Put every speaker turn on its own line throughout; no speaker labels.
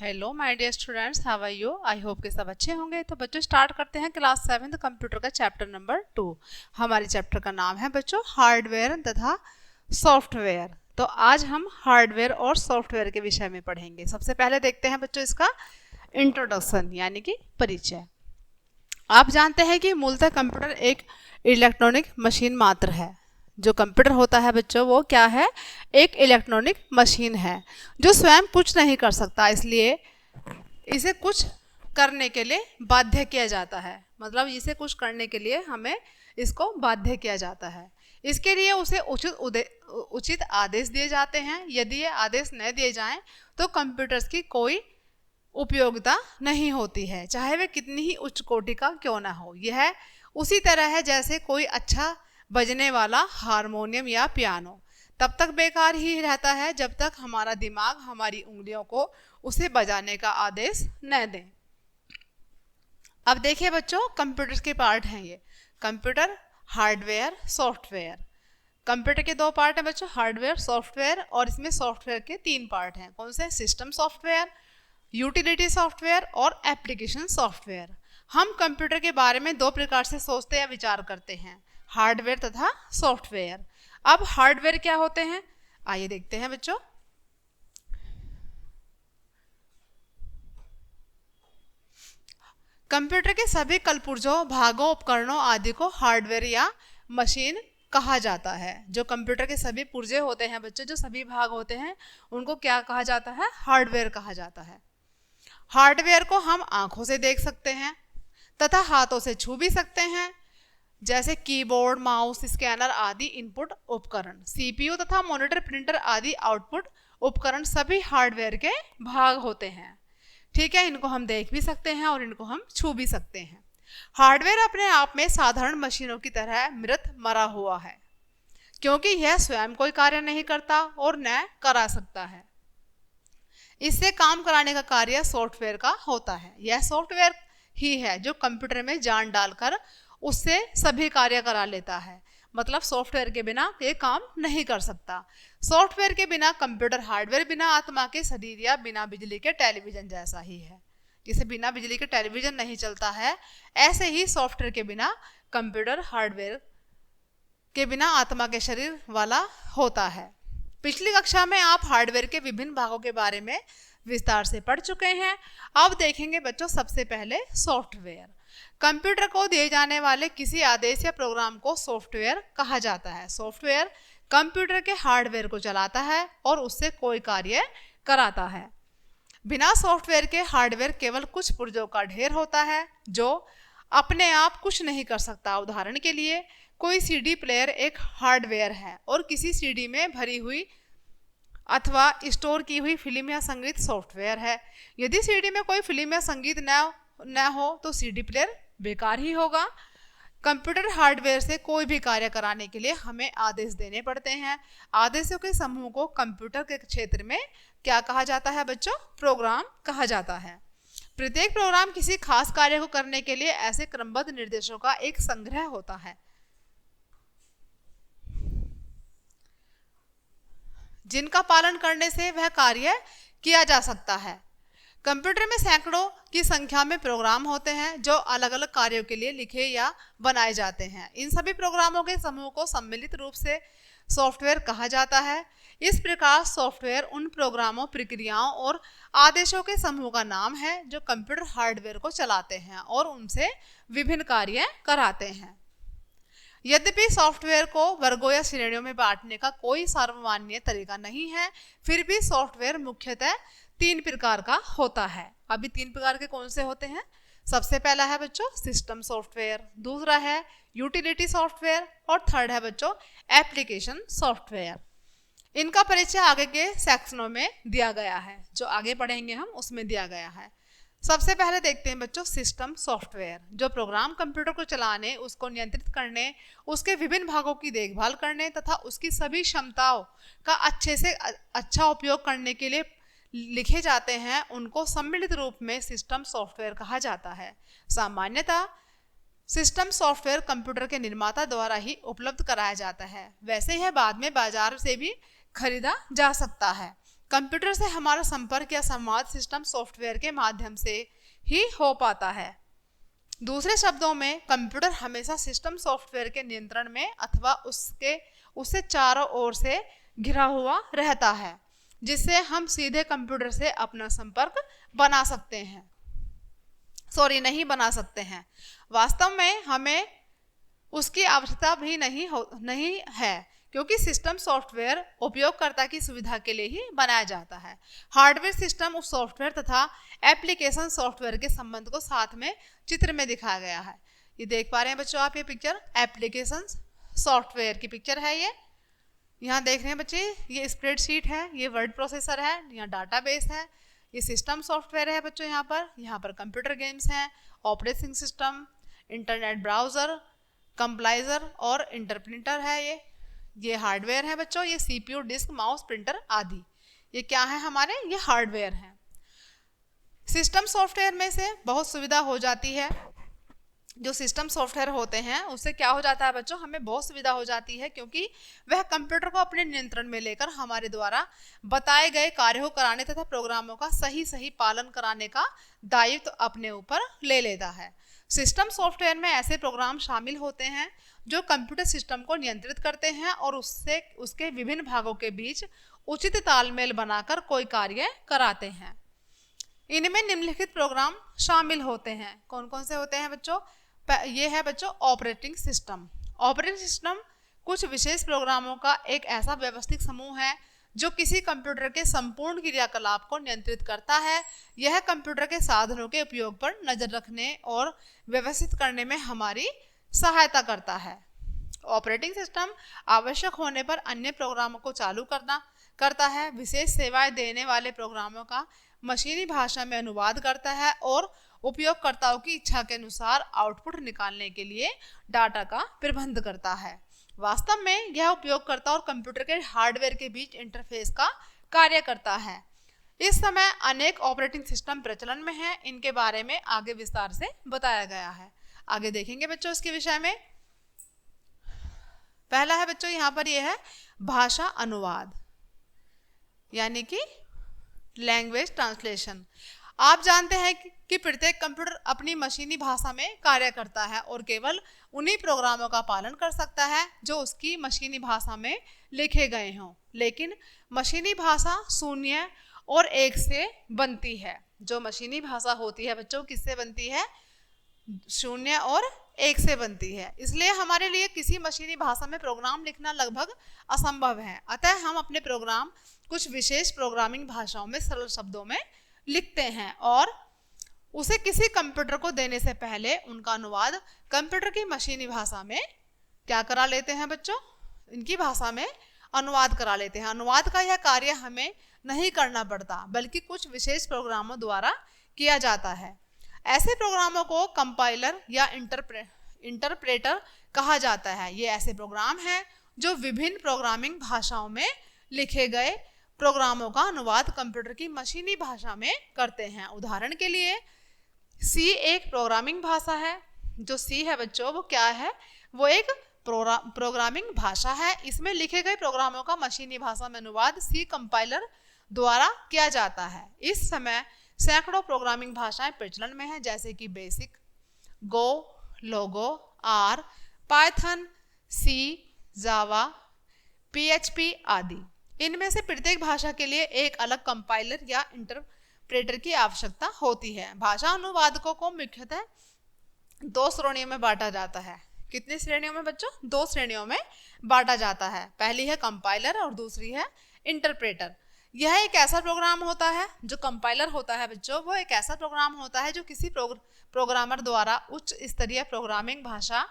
Hello my dear students, how are you? I hope के सब अच्छे होंगे। तो बच्चों स्टार्ट करते हैं क्लास 7 कंप्यूटर का चैप्टर नंबर 2। हमारे चैप्टर का नाम है बच्चों हार्डवेयर तथा सॉफ्टवेयर। तो आज हम हार्डवेयर और सॉफ्टवेयर के विषय में पढ़ेंगे। सबसे पहले देखते हैं बच्चों इसका इंट्रोडक्शन यानी कि परिचय। आप जानते हैं कि मूलतः कंप्यूटर एक इलेक्ट्रॉनिक मशीन मात्र है। जो कंप्यूटर होता है बच्चों वो क्या है? एक इलेक्ट्रॉनिक मशीन है जो स्वयं कुछ नहीं कर सकता, इसलिए इसे कुछ करने के लिए बाध्य किया जाता है। मतलब इसे कुछ करने के लिए हमें इसको बाध्य किया जाता है। इसके लिए उसे उचित आदेश दिए जाते हैं। यदि ये आदेश न दिए जाएं तो कंप्यूटर्स की कोई उपयोगिता नहीं होती है, चाहे वे कितनी ही उच्च कोटि का क्यों ना हो। यह उसी तरह है जैसे कोई अच्छा बजने वाला हारमोनियम या पियानो तब तक बेकार ही रहता है जब तक हमारा दिमाग हमारी उंगलियों को उसे बजाने का आदेश न दे। अब देखिए बच्चों, कंप्यूटर के पार्ट हैं ये कंप्यूटर, हार्डवेयर, सॉफ्टवेयर। कंप्यूटर के दो पार्ट हैं बच्चों, हार्डवेयर, सॉफ्टवेयर, और इसमें सॉफ्टवेयर के 3 पार्ट हैं। कौन से? सिस्टम सॉफ्टवेयर, यूटिलिटी सॉफ्टवेयर और एप्लीकेशन सॉफ्टवेयर। हम कंप्यूटर के बारे में 2 प्रकार से सोचते या विचार करते हैं, हार्डवेयर तथा सॉफ्टवेयर। अब हार्डवेयर क्या होते हैं, आइए देखते हैं बच्चों। कंप्यूटर के सभी कलपुर्जों, भागों, उपकरणों आदि को हार्डवेयर या मशीन कहा जाता है। जो कंप्यूटर के सभी पुर्जे होते हैं बच्चों, जो सभी भाग होते हैं, उनको क्या कहा जाता है? हार्डवेयर कहा जाता है। हार्डवेयर को हम आंखों से देख सकते हैं तथा हाथों से छू भी सकते हैं, जैसे कीबोर्ड, माउस, स्कैनर आदि इनपुट उपकरण। सीपीयू तथा मॉनिटर, प्रिंटर आदि आउटपुट उपकरण सभी हार्डवेयर के भाग होते हैं। ठीक है, इनको हम देख भी सकते हैं और इनको हम छू भी सकते हैं। हार्डवेयर अपने आप में साधारण मशीनों की तरह मृत मरा हुआ है, क्योंकि यह स्वयं कोई कार्य नहीं करता और न करा सकता है। इससे काम कराने का कार्य सॉफ्टवेयर का होता है। यह सॉफ्टवेयर ही है जो कंप्यूटर में जान डालकर उससे सभी कार्य करा लेता है। मतलब सॉफ्टवेयर के बिना ये काम नहीं कर सकता। सॉफ्टवेयर के बिना कंप्यूटर हार्डवेयर बिना आत्मा के शरीर या बिना बिजली के टेलीविजन जैसा ही है। जैसे बिना बिजली के टेलीविजन नहीं चलता है, ऐसे ही सॉफ्टवेयर के बिना कंप्यूटर हार्डवेयर के बिना आत्मा के शरीर वाला होता है। पिछली कक्षा में आप हार्डवेयर के विभिन्न भागों के बारे में विस्तार से पढ़ चुके हैं। अब देखेंगे बच्चों सबसे पहले सॉफ्टवेयर। कंप्यूटर को दिए जाने वाले किसी आदेश या प्रोग्राम को सॉफ्टवेयर कहा जाता है। सॉफ्टवेयर कंप्यूटर के हार्डवेयर को चलाता है और उससे कोई कार्य कराता है। बिना सॉफ्टवेयर के हार्डवेयर केवल कुछ पुर्जों का ढेर होता है जो अपने आप कुछ नहीं कर सकता। उदाहरण के लिए कोई सीडी प्लेयर एक हार्डवेयर है और किसी सीडी में भरी हुई अथवा स्टोर की हुई फिल्म या संगीत सॉफ्टवेयर है। यदि सीडी में कोई फिल्म या संगीत न हो तो सीडी प्लेयर बेकार ही होगा। कंप्यूटर हार्डवेयर से कोई भी कार्य कराने के लिए हमें आदेश देने पड़ते हैं। आदेशों के समूह को कंप्यूटर के क्षेत्र में क्या कहा जाता है बच्चों? प्रोग्राम कहा जाता है। प्रत्येक प्रोग्राम किसी खास कार्य को करने के लिए ऐसे क्रमबद्ध निर्देशों का एक संग्रह होता है जिनका पालन करने से वह कार्य किया जा सकता है। कंप्यूटर में सैकड़ों की संख्या में प्रोग्राम होते हैं जो अलग अलग कार्यों के लिए लिखे या बनाए जाते हैं। इन सभी प्रोग्रामों के समूह को सम्मिलित रूप से सॉफ्टवेयर कहा जाता है। इस प्रकार सॉफ्टवेयर उन प्रोग्रामों, प्रक्रियाओं और आदेशों के समूह का नाम है जो कंप्यूटर हार्डवेयर को चलाते हैं और उनसे विभिन्न कार्य कराते हैं। यद्यपि सॉफ्टवेयर को वर्गों या श्रेणियों में बांटने का कोई सार्वमान्य तरीका नहीं है, फिर भी सॉफ्टवेयर मुख्यतः 3 प्रकार का होता है। अभी 3 प्रकार के कौन से होते हैं? सबसे पहला है बच्चों सिस्टम सॉफ्टवेयर, दूसरा है यूटिलिटी सॉफ्टवेयर और थर्ड है बच्चों एप्लीकेशन सॉफ्टवेयर। इनका परिचय आगे के सेक्शनों में दिया गया है, जो आगे पढ़ेंगे हम उसमें दिया गया है। सबसे पहले देखते हैं बच्चों सिस्टम सॉफ्टवेयर, जो प्रोग्राम कंप्यूटर को चलाने, उसको नियंत्रित करने, उसके विभिन्न भागों की देखभाल करने तथा उसकी सभी क्षमताओं का अच्छे से अच्छा उपयोग करने के लिए लिखे जाते हैं, उनको सम्मिलित रूप में सिस्टम सॉफ्टवेयर कहा जाता है। सामान्यतः सिस्टम सॉफ्टवेयर कंप्यूटर के निर्माता द्वारा ही उपलब्ध कराया जाता है। वैसे यह बाद में बाजार से भी खरीदा जा सकता है। कंप्यूटर से हमारा संपर्क या संवाद सिस्टम सॉफ्टवेयर के माध्यम से ही हो पाता है। दूसरे शब्दों में कंप्यूटर हमेशा सिस्टम सॉफ्टवेयर के नियंत्रण में अथवा उससे चारों ओर से घिरा हुआ रहता है, जिससे हम सीधे कंप्यूटर से अपना संपर्क बना सकते हैं, नहीं बना सकते हैं। वास्तव में हमें उसकी आवश्यकता भी नहीं है, क्योंकि सिस्टम सॉफ्टवेयर उपयोगकर्ता की सुविधा के लिए ही बनाया जाता है। हार्डवेयर सिस्टम उस सॉफ्टवेयर तथा एप्लीकेशन सॉफ्टवेयर के संबंध को साथ में चित्र में दिखाया गया है। ये देख पा रहे हैं बच्चों आप, ये पिक्चर एप्लीकेशन सॉफ्टवेयर की पिक्चर है। ये यहाँ देख रहे हैं बच्चे, ये स्प्रेडशीट है, ये वर्ड प्रोसेसर है, यहाँ डाटाबेस है, ये सिस्टम सॉफ्टवेयर है बच्चों। यहाँ पर कंप्यूटर गेम्स हैं, operating system, internet browser, compiler और इंटरप्रेटर है। ये हार्डवेयर है बच्चों, ये सीपीयू, डिस्क, माउस, प्रिंटर आदि। ये क्या है हमारे, ये हार्डवेयर है। सिस्टम सॉफ्टवेयर में से बहुत सुविधा हो जाती है। जो सिस्टम सॉफ्टवेयर होते हैं उससे क्या हो जाता है बच्चों, हमें बहुत सुविधा हो जाती है, क्योंकि वह कंप्यूटर को अपने नियंत्रण में लेकर हमारे द्वारा बताए गए कार्यों को कराने तथा प्रोग्रामों का सही पालन कराने का दायित्व अपने ऊपर ले लेता है। सिस्टम सॉफ्टवेयर में ऐसे प्रोग्राम शामिल होते हैं जो कंप्यूटर सिस्टम को नियंत्रित करते हैं और उसके विभिन्न भागों के बीच उचित तालमेल बनाकर कोई कार्य कराते हैं। इनमें निम्नलिखित प्रोग्राम शामिल होते हैं। कौन कौन से होते हैं बच्चों? ये है बच्चों ऑपरेटिंग सिस्टम। ऑपरेटिंग सिस्टम कुछ विशेष प्रोग्रामों का एक ऐसा व्यवस्थित समूह है जो किसी कंप्यूटर के संपूर्ण क्रियाकलाप को नियंत्रित करता है। यह कंप्यूटर के साधनों के उपयोग पर नजर रखने और व्यवस्थित करने में हमारी सहायता करता है। ऑपरेटिंग सिस्टम आवश्यक होने पर अन्य प्रोग्रामों को चालू करता है, विशेष सेवाएं देने वाले प्रोग्रामों का मशीनी भाषा में अनुवाद करता है और उपयोगकर्ताओं की इच्छा के अनुसार आउटपुट निकालने के लिए डाटा का प्रबंध करता है। वास्तव में यह उपयोगकर्ता और कंप्यूटर के हार्डवेयर के बीच इंटरफेस का कार्य करता है। इस समय अनेक ऑपरेटिंग सिस्टम प्रचलन में हैं। इनके बारे में आगे विस्तार से बताया गया है। आगे देखेंगे बच्चों इसके विषय में। पहला है बच्चों यहाँ पर यह है भाषा अनुवाद, यानी कि लैंग्वेज ट्रांसलेशन। आप जानते हैं कि प्रत्येक कंप्यूटर अपनी मशीनी भाषा में कार्य करता है और केवल उन्हीं प्रोग्रामों का पालन कर सकता है जो उसकी मशीनी भाषा में लिखे गए हों। लेकिन मशीनी भाषा 0 और 1 से बनती है। जो मशीनी भाषा होती है बच्चों किससे बनती है? 0 और 1 से बनती है। इसलिए हमारे लिए किसी मशीनी भाषा में प्रोग्राम लिखना लगभग असंभव है। अतः हम अपने प्रोग्राम कुछ विशेष प्रोग्रामिंग भाषाओं में सरल शब्दों में लिखते हैं और उसे किसी कंप्यूटर को देने से पहले उनका अनुवाद कंप्यूटर की मशीनी भाषा में क्या करा लेते हैं बच्चों? इनकी भाषा में अनुवाद करा लेते हैं। अनुवाद का यह कार्य हमें नहीं करना पड़ता, बल्कि कुछ विशेष प्रोग्रामों द्वारा किया जाता है। ऐसे प्रोग्रामों को कंपाइलर या इंटरप्रेटर कहा जाता है। ये ऐसे प्रोग्राम हैं जो विभिन्न प्रोग्रामिंग भाषाओं में लिखे गए प्रोग्रामों का अनुवाद कंप्यूटर की मशीनी भाषा में करते हैं। उदाहरण के लिए सी एक प्रोग्रामिंग भाषा है। जो सी है बच्चों वो क्या है? वो एक प्रोग्रामिंग भाषा है। इसमें लिखे गए प्रोग्रामों का मशीनी भाषा में अनुवाद सी कंपाइलर द्वारा किया जाता है। इस समय सैकड़ों प्रोग्रामिंग भाषाएं प्रचलन में हैं, जैसे कि BASIC, Go, Logo, R, Python, C, Java, PHP आदि। इनमें से प्रत्येक भाषा के लिए एक अलग कंपाइलर या इंटरप्रेटर की आवश्यकता होती है। भाषा अनुवादकों को मुख्यतः 2 श्रेणियों में बांटा जाता है। कितनी श्रेणियों में बच्चों? 2 श्रेणियों में बांटा जाता है। पहली है कंपाइलर और दूसरी है इंटरप्रेटर। यह एक ऐसा प्रोग्राम होता है, जो कंपाइलर होता है बच्चों, वो एक ऐसा प्रोग्राम होता है जो किसी प्रोग्रामर द्वारा उच्च स्तरीय प्रोग्रामिंग भाषा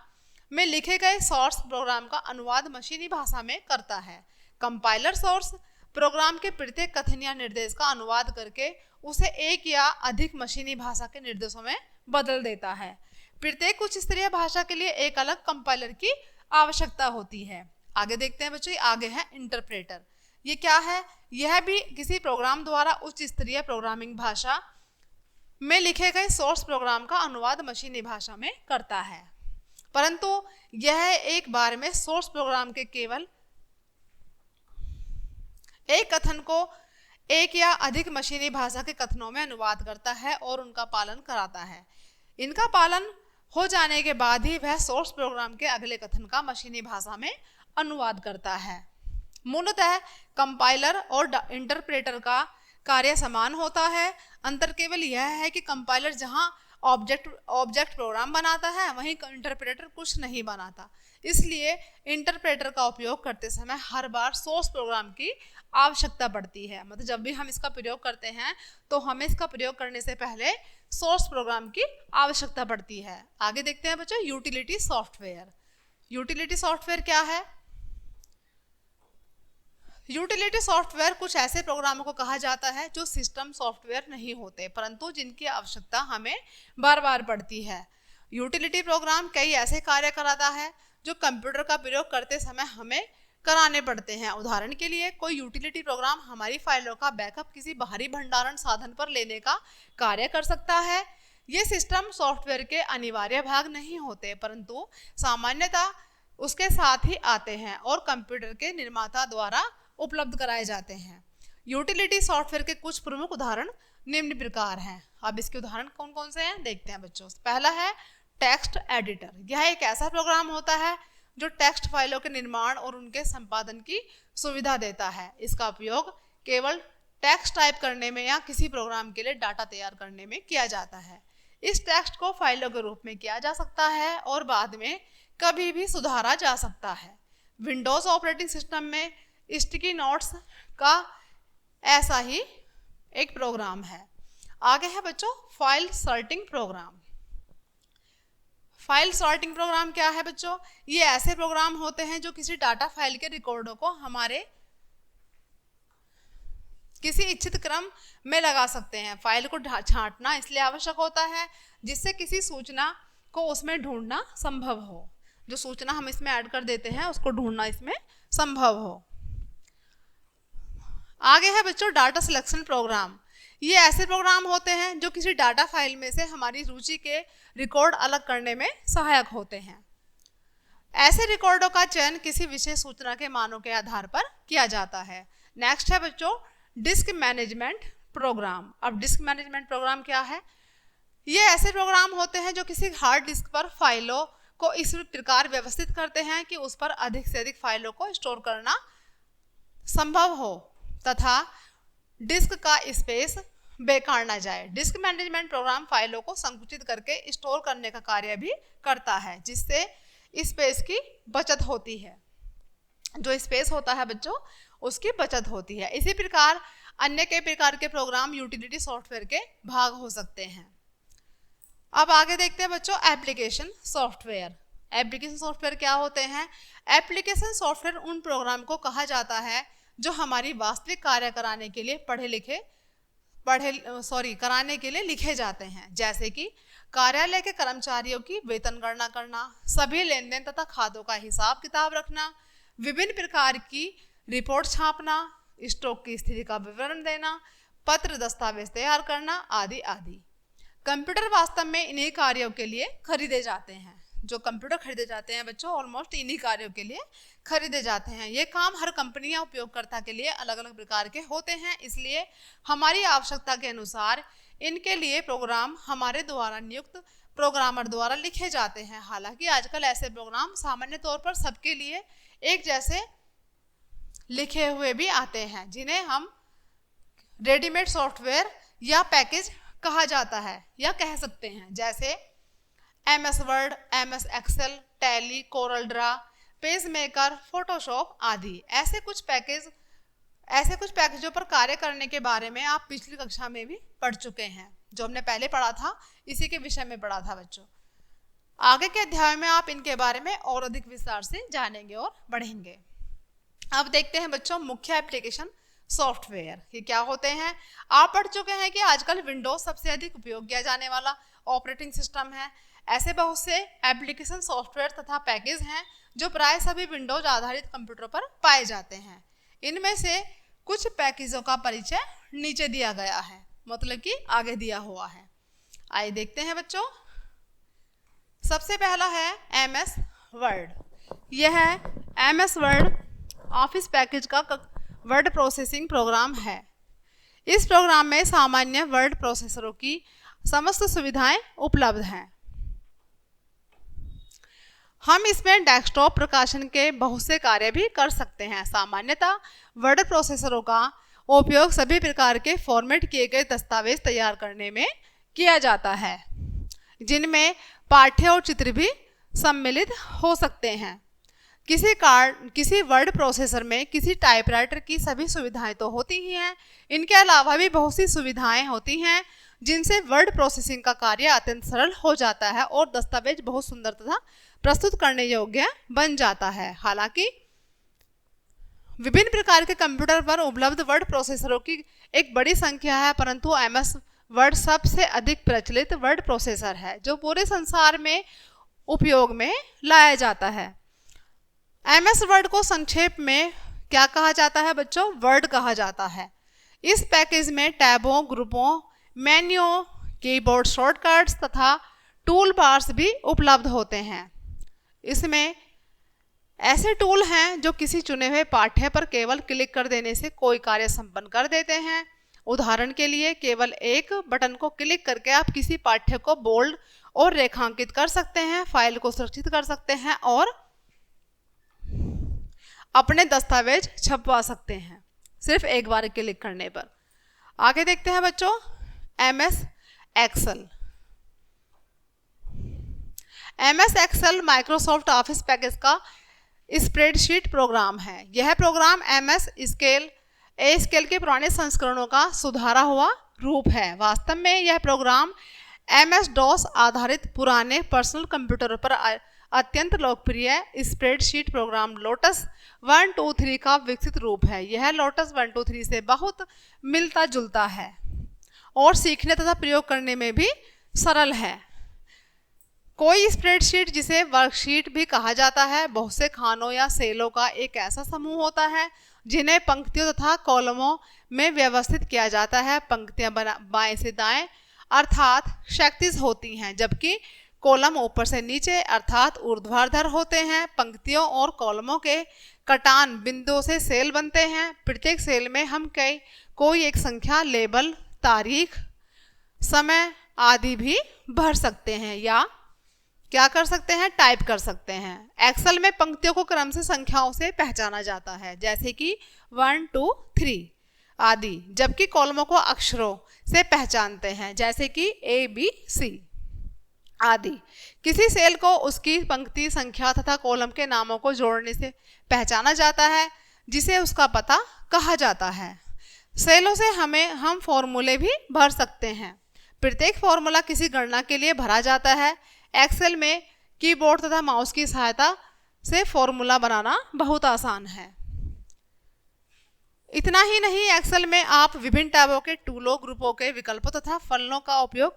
में लिखे गए सोर्स प्रोग्राम का अनुवाद मशीनी भाषा में करता है। कंपाइलर सोर्स प्रोग्राम के प्रत्येक कथन या निर्देश का अनुवाद करके उसे एक या अधिक मशीनी भाषा के निर्देशों में बदल देता है। प्रत्येक उच्च स्तरीय भाषा के लिए एक अलग कंपाइलर की आवश्यकता होती है। आगे देखते हैं बच्चों, आगे है इंटरप्रेटर। ये क्या है? यह भी किसी प्रोग्राम द्वारा उच्च स्तरीय प्रोग्रामिंग भाषा में लिखे गए सोर्स प्रोग्राम का अनुवाद मशीनी भाषा में करता है, परंतु यह एक बार में सोर्स प्रोग्राम के केवल एक कथन को एक या अधिक मशीनी भाषा के कथनों में अनुवाद करता है और उनका पालन कराता है। इनका पालन हो जाने के बाद ही वह सोर्स प्रोग्राम के अगले कथन का मशीनी भाषा में अनुवाद करता है। मूलतः कंपाइलर और इंटरप्रेटर का कार्य समान होता है। अंतर केवल यह है कि कंपाइलर जहां ऑब्जेक्ट प्रोग्राम बनाता है, वहीं इंटरप्रेटर कुछ नहीं बनाता। इसलिए इंटरप्रेटर का उपयोग करते समय हर बार सोर्स प्रोग्राम की आवश्यकता पड़ती है। मतलब जब भी हम इसका प्रयोग करते हैं तो हमें इसका प्रयोग करने से पहले सोर्स प्रोग्राम की आवश्यकता पड़ती है। आगे देखते हैं बच्चों, यूटिलिटी सॉफ्टवेयर। यूटिलिटी सॉफ्टवेयर क्या है? यूटिलिटी सॉफ्टवेयर कुछ ऐसे प्रोग्रामों को कहा जाता है जो सिस्टम सॉफ्टवेयर नहीं होते, परंतु जिनकी आवश्यकता हमें बार बार पड़ती है। यूटिलिटी प्रोग्राम कई ऐसे कार्य कराता है जो कंप्यूटर का प्रयोग करते समय हमें कराने पड़ते हैं। उदाहरण के लिए, कोई यूटिलिटी प्रोग्राम हमारी फाइलों का बैकअप किसी बाहरी भंडारण साधन पर लेने का कार्य कर सकता है। ये सिस्टम सॉफ्टवेयर के अनिवार्य भाग नहीं होते, परंतु सामान्यतः उसके साथ ही आते हैं और कंप्यूटर के निर्माता द्वारा उपलब्ध कराए जाते हैं। यूटिलिटी सॉफ्टवेयर के कुछ प्रमुख उदाहरण निम्न प्रकार हैं। अब इसके उदाहरण कौन कौन से हैं देखते हैं बच्चों। पहला है टेक्स्ट एडिटर। यह एक ऐसा प्रोग्राम होता है जो टेक्स्ट फाइलों के निर्माण और उनके संपादन की सुविधा देता है। इसका उपयोग केवल टेक्स्ट टाइप करने में या किसी प्रोग्राम के लिए डाटा तैयार करने में किया जाता है। इस टेक्स्ट को फाइलों के रूप में किया जा सकता है और बाद में कभी भी सुधारा जा सकता है। विंडोज ऑपरेटिंग सिस्टम में स्टिकी नोट्स का ऐसा ही एक प्रोग्राम है। आगे है बच्चों file sorting program. File sorting program क्या है बच्चों? ये ऐसे प्रोग्राम होते हैं जो किसी डाटा फाइल के रिकॉर्डों को हमारे किसी इच्छित क्रम में लगा सकते हैं। फाइल को छांटना इसलिए आवश्यक होता है जिससे किसी सूचना को उसमें ढूंढना संभव हो। जो सूचना हम इसमें ऐड कर देते हैं उसको ढूंढना इसमें संभव हो। आगे है बच्चों डाटा सिलेक्शन प्रोग्राम। ये ऐसे प्रोग्राम होते हैं जो किसी डाटा फाइल में से हमारी रुचि के रिकॉर्ड अलग करने में सहायक होते हैं। ऐसे रिकॉर्डों का चयन किसी विशेष सूचना के मानों के आधार पर किया जाता है। नेक्स्ट है बच्चों डिस्क मैनेजमेंट प्रोग्राम। अब डिस्क मैनेजमेंट प्रोग्राम क्या है? ये ऐसे प्रोग्राम होते हैं जो किसी हार्ड डिस्क पर फाइलों को इस प्रकार व्यवस्थित करते हैं कि उस पर अधिक से अधिक फाइलों को स्टोर करना संभव हो तथा डिस्क का स्पेस बेकार ना जाए। डिस्क मैनेजमेंट प्रोग्राम फाइलों को संकुचित करके स्टोर करने का कार्य भी करता है, जिससे स्पेस की बचत होती है। जो स्पेस होता है बच्चों उसकी बचत होती है। इसी प्रकार अन्य कई प्रकार के प्रोग्राम यूटिलिटी सॉफ्टवेयर के भाग हो सकते हैं। अब आगे देखते हैं बच्चों एप्लीकेशन सॉफ्टवेयर। एप्लीकेशन सॉफ्टवेयर क्या होते हैं? एप्लीकेशन सॉफ्टवेयर उन प्रोग्राम को कहा जाता है जो हमारी वास्तविक कार्य कराने के लिए कराने के लिए लिखे जाते हैं, जैसे कि कार्यालय के कर्मचारियों की वेतन गणना करना, सभी लेन देन तथा खातों का हिसाब किताब रखना, विभिन्न प्रकार की रिपोर्ट छापना, स्टॉक की स्थिति का विवरण देना, पत्र दस्तावेज तैयार करना आदि आदि। कंप्यूटर वास्तव में इन्हीं कार्यों के लिए खरीदे जाते हैं। जो कंप्यूटर खरीदे जाते हैं बच्चों ऑलमोस्ट इन्हीं कार्यों के लिए खरीदे जाते हैं। ये काम हर कंपनी या उपयोगकर्ता के लिए अलग अलग प्रकार के होते हैं, इसलिए हमारी आवश्यकता के अनुसार इनके लिए प्रोग्राम हमारे द्वारा नियुक्त प्रोग्रामर द्वारा लिखे जाते हैं। हालांकि आजकल ऐसे प्रोग्राम सामान्य तौर पर सबके लिए एक जैसे लिखे हुए भी आते हैं, जिन्हें हम रेडीमेड सॉफ्टवेयर या पैकेज कहा जाता है या कह सकते हैं, जैसे MS Word, MS Excel, Tally, Corel Draw, PageMaker, Photoshop आदि। ऐसे कुछ पैकेजों पर कार्य करने के बारे में आप पिछली कक्षा में भी पढ़ चुके हैं। जो हमने पहले पढ़ा था इसी के विषय में पढ़ा था बच्चों। आगे के अध्याय में आप इनके बारे में और अधिक विस्तार से जानेंगे और बढ़ेंगे। अब देखते हैं बच्चों मुख्य एप्लीकेशन सॉफ्टवेयर। ये क्या होते हैं? आप पढ़ चुके हैं कि आजकल विंडोज सबसे अधिक उपयोग किया जाने वाला ऑपरेटिंग सिस्टम है। ऐसे बहुत से एप्लीकेशन सॉफ्टवेयर तथा पैकेज हैं जो प्राय सभी विंडोज आधारित कंप्यूटर पर पाए जाते हैं। इनमें से कुछ पैकेजों का परिचय नीचे दिया गया है, मतलब कि आगे दिया हुआ है। आइए देखते हैं बच्चों। सबसे पहला है MS वर्ड। यह MS वर्ड ऑफिस पैकेज का वर्ड प्रोसेसिंग प्रोग्राम है। इस प्रोग्राम में सामान्य वर्ड प्रोसेसरों की समस्त सुविधाएं उपलब्ध हैं। हम इसमें डेस्कटॉप प्रकाशन के बहुत से कार्य भी कर सकते हैं। सामान्यतः वर्ड प्रोसेसरों का उपयोग सभी प्रकार के फॉर्मेट किए गए दस्तावेज तैयार करने में किया जाता है, जिनमें पाठ्य और चित्र भी सम्मिलित हो सकते हैं। किसी वर्ड प्रोसेसर में किसी टाइपराइटर की सभी सुविधाएं तो होती ही हैं, इनके अलावा भी बहुत सी सुविधाएं होती हैं जिनसे वर्ड प्रोसेसिंग का कार्य अत्यंत सरल हो जाता है और दस्तावेज बहुत सुंदर तथा प्रस्तुत करने योग्य बन जाता है। हालांकि विभिन्न प्रकार के कंप्यूटर पर उपलब्ध वर्ड प्रोसेसरों की एक बड़ी संख्या है, परंतु MS वर्ड सबसे अधिक प्रचलित वर्ड प्रोसेसर है जो पूरे संसार में उपयोग में लाया जाता है। MS वर्ड को संक्षेप में क्या कहा जाता है बच्चों? वर्ड कहा जाता है। इस पैकेज में टैबों, ग्रुपों, मेन्यू, कीबोर्ड शॉर्टकट्स तथा टूल बार्स भी उपलब्ध होते हैं। इसमें ऐसे टूल हैं जो किसी चुने हुए पाठ्य पर केवल क्लिक कर देने से कोई कार्य संपन्न कर देते हैं। उदाहरण के लिए केवल एक बटन को क्लिक करके आप किसी पाठ्य को बोल्ड और रेखांकित कर सकते हैं, फाइल को सुरक्षित कर सकते हैं और अपने दस्तावेज छपवा सकते हैं सिर्फ एक बार क्लिक करने पर। आगे देखते हैं बच्चों MS Excel. MS Excel Microsoft Office package का स्प्रेडशीट प्रोग्राम है। यह प्रोग्राम MS स्केल के पुराने संस्करणों का सुधारा हुआ रूप है। वास्तव में यह प्रोग्राम MS DOS आधारित पुराने पर्सनल कंप्यूटरों पर अत्यंत लोकप्रिय स्प्रेडशीट प्रोग्राम लोटस 123 का विकसित रूप है। यह लोटस 123 से बहुत मिलता जुलता है और सीखने तथा प्रयोग करने में भी सरल है। कोई स्प्रेडशीट, जिसे वर्कशीट भी कहा जाता है, बहुत से खानों या सेलों का एक ऐसा समूह होता है जिन्हें पंक्तियों तथा कॉलमों में व्यवस्थित किया जाता है। पंक्तियां बाएं से दाएं अर्थात क्षैतिज होती हैं, जबकि कॉलम ऊपर से नीचे अर्थात ऊर्ध्वाधर होते हैं। पंक्तियों और कॉलमों के कटान बिंदुओं से सेल बनते हैं। प्रत्येक सेल में हम कोई एक संख्या, लेबल, तारीख, समय आदि भी भर सकते हैं या क्या कर सकते हैं? टाइप कर सकते हैं। एक्सेल में पंक्तियों को क्रम से संख्याओं से पहचाना जाता है, जैसे कि 1 2 3 आदि, जबकि कॉलमों को अक्षरों से पहचानते हैं, जैसे कि ABC आदि। किसी सेल को उसकी पंक्ति संख्या तथा कॉलम के नामों को जोड़ने से पहचाना जाता है, जिसे उसका पता कहा जाता है। सेलों से हम फॉर्मूले भी भर सकते हैं। प्रत्येक फॉर्मूला किसी गणना के लिए भरा जाता है। एक्सेल में कीबोर्ड तथा माउस की सहायता से फॉर्मूला बनाना बहुत आसान है। इतना ही नहीं, एक्सेल में आप विभिन्न टैबों के टूलों, ग्रुपों के विकल्पों तथा फलनों का उपयोग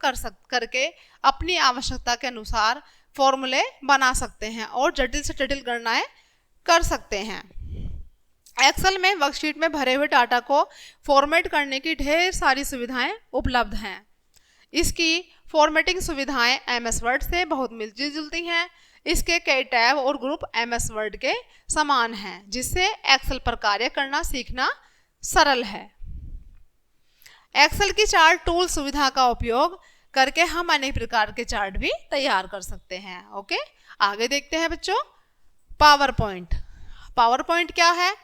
करके अपनी आवश्यकता के अनुसार फॉर्मूले बना सकते हैं और जटिल से जटिल गणनाएं कर सकते हैं। एक्सेल में वर्कशीट में भरे हुए डाटा को फॉर्मेट करने की ढेर सारी सुविधाएं उपलब्ध हैं। इसकी फॉर्मेटिंग सुविधाएं MS वर्ड से बहुत मिलती जुलती हैं। इसके कई टैब और ग्रुप MS वर्ड के समान हैं, जिससे एक्सेल पर कार्य करना सीखना सरल है। एक्सेल की चार्ट टूल सुविधा का उपयोग करके हम अनेक प्रकार के चार्ट भी तैयार कर सकते हैं। ओके, आगे देखते हैं बच्चों पावर पॉइंट। पावर पॉइंट क्या है?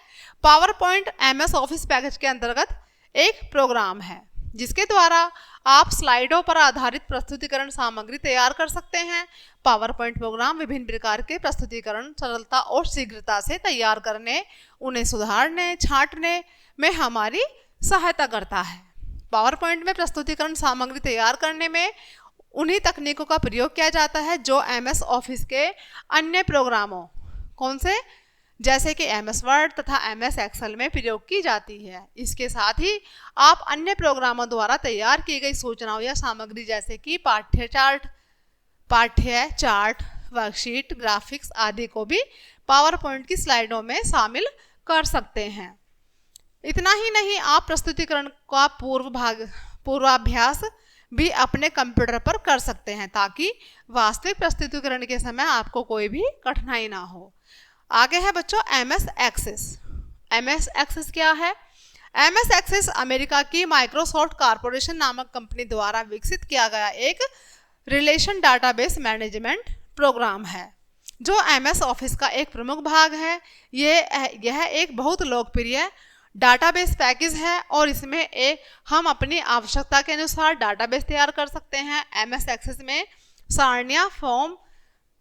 Power point MS office package के अंतर्गत एक प्रोग्राम है जिसके द्वारा आप स्लाइडों पर आधारित प्रस्तुतिकरण सामग्री तैयार कर सकते हैं। पावर पॉइंट प्रोग्राम विभिन्न प्रकार के प्रस्तुतिकरण सरलता और शीघ्रता से तैयार करने, उन्हें सुधारने, छांटने में हमारी सहायता करता है। पावर पॉइंट में प्रस्तुतिकरण सामग्री तैयार करने में उन्हीं तकनीकों का प्रयोग किया जाता है जो MS ऑफिस के अन्य प्रोग्रामों, कौन से, जैसे कि MS वर्ड तथा MS एक्सेल में प्रयोग की जाती है। इसके साथ ही आप अन्य प्रोग्रामों द्वारा तैयार की गई सूचनाओं या सामग्री जैसे कि पाठ्य चार्ट, वर्कशीट, ग्राफिक्स आदि को भी पावर पॉइंट की स्लाइडों में शामिल कर सकते हैं। इतना ही नहीं, आप प्रस्तुतिकरण का पूर्वाभ्यास भी अपने कंप्यूटर पर कर सकते हैं ताकि वास्तविक प्रस्तुतिकरण के समय आपको कोई भी कठिनाई ना हो। आगे है बच्चों MS एक्सेस। MS एक्सेस क्या है? MS एक्सेस अमेरिका की माइक्रोसॉफ्ट कॉरपोरेशन नामक कंपनी द्वारा विकसित किया गया एक रिलेशन डाटाबेस मैनेजमेंट प्रोग्राम है जो MS ऑफिस का एक प्रमुख भाग है। यह एक बहुत लोकप्रिय डाटाबेस पैकेज है और इसमें हम अपनी आवश्यकता के अनुसार डाटाबेस तैयार कर सकते हैं। MS एक्सेस में सारणियाँ, फॉर्म,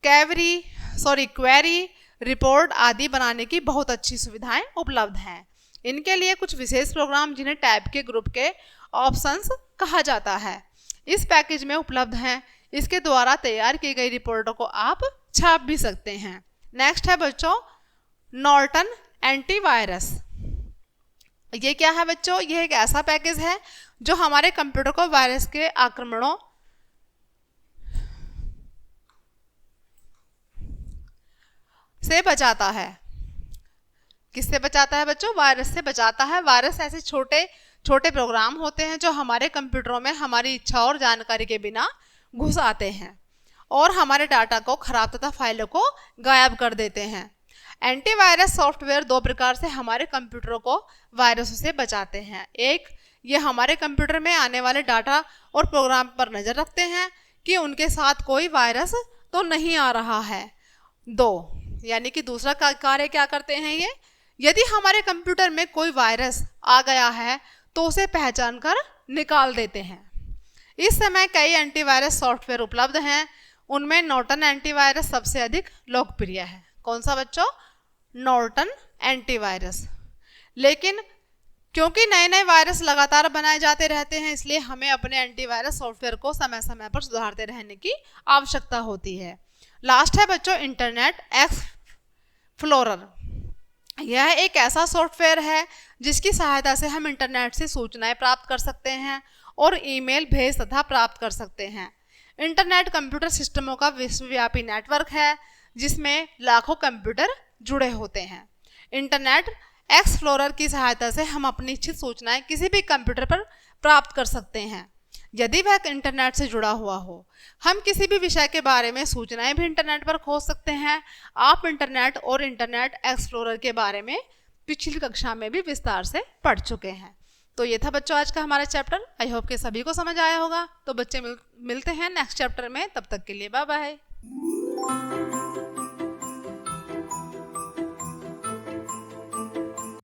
क्वेरी, रिपोर्ट आदि बनाने की बहुत अच्छी सुविधाएं उपलब्ध हैं। इनके लिए कुछ विशेष प्रोग्राम जिन्हें टैब के ग्रुप के ऑप्शंस कहा जाता है इस पैकेज में उपलब्ध हैं। इसके द्वारा तैयार की गई रिपोर्टों को आप छाप भी सकते हैं। नेक्स्ट है बच्चों नॉर्टन एंटीवायरस। ये क्या है बच्चों? यह एक ऐसा पैकेज है जो हमारे कंप्यूटर को वायरस के आक्रमणों से बचाता है। किससे बचाता है बच्चों? वायरस से बचाता है। वायरस ऐसे छोटे छोटे प्रोग्राम होते हैं जो हमारे कंप्यूटरों में हमारी इच्छा और जानकारी के बिना घुस आते हैं और हमारे डाटा को खराब तथा फाइलों को गायब कर देते हैं। एंटीवायरस सॉफ्टवेयर दो प्रकार से हमारे कंप्यूटरों को वायरसों से बचाते हैं। एक, ये हमारे कंप्यूटर में आने वाले डाटा और प्रोग्राम पर नज़र रखते हैं कि उनके साथ कोई वायरस तो नहीं आ रहा है। दो, यानी कि दूसरा कार्य क्या करते हैं ये, यदि हमारे कंप्यूटर में कोई वायरस आ गया है तो उसे पहचान कर निकाल देते हैं। इस समय कई एंटीवायरस सॉफ्टवेयर उपलब्ध हैं, उनमें नॉर्टन एंटीवायरस सबसे अधिक लोकप्रिय है। कौन सा बच्चों? Norton antivirus. लेकिन क्योंकि नए नए वायरस लगातार बनाए जाते रहते हैं इसलिए हमें अपने एंटीवायरस सॉफ्टवेयर को समय समय पर सुधारते रहने की आवश्यकता होती है। लास्ट है बच्चों इंटरनेट एक्सप्लोरर। यह एक ऐसा सॉफ्टवेयर है जिसकी सहायता से हम इंटरनेट से सूचनाएं प्राप्त कर सकते हैं और ईमेल भेज तथा प्राप्त कर सकते हैं। इंटरनेट कंप्यूटर सिस्टमों का विश्वव्यापी नेटवर्क है जिसमें लाखों कंप्यूटर जुड़े होते हैं। इंटरनेट एक्सप्लोरर की सहायता से हम अपनी इच्छित सूचनाएं किसी भी कंप्यूटर पर प्राप्त कर सकते हैं यदि वह इंटरनेट से जुड़ा हुआ हो। हम किसी भी विषय के बारे में सूचनाएं भी इंटरनेट पर खोज सकते हैं। आप इंटरनेट और इंटरनेट एक्सप्लोरर के बारे में पिछली कक्षा में भी विस्तार से पढ़ चुके हैं। तो ये था बच्चों आज का हमारा चैप्टर। आई होप कि सभी को समझ आया होगा। तो बच्चे मिलते हैं नेक्स्ट चैप्टर में। तब तक के लिए बाय बाय।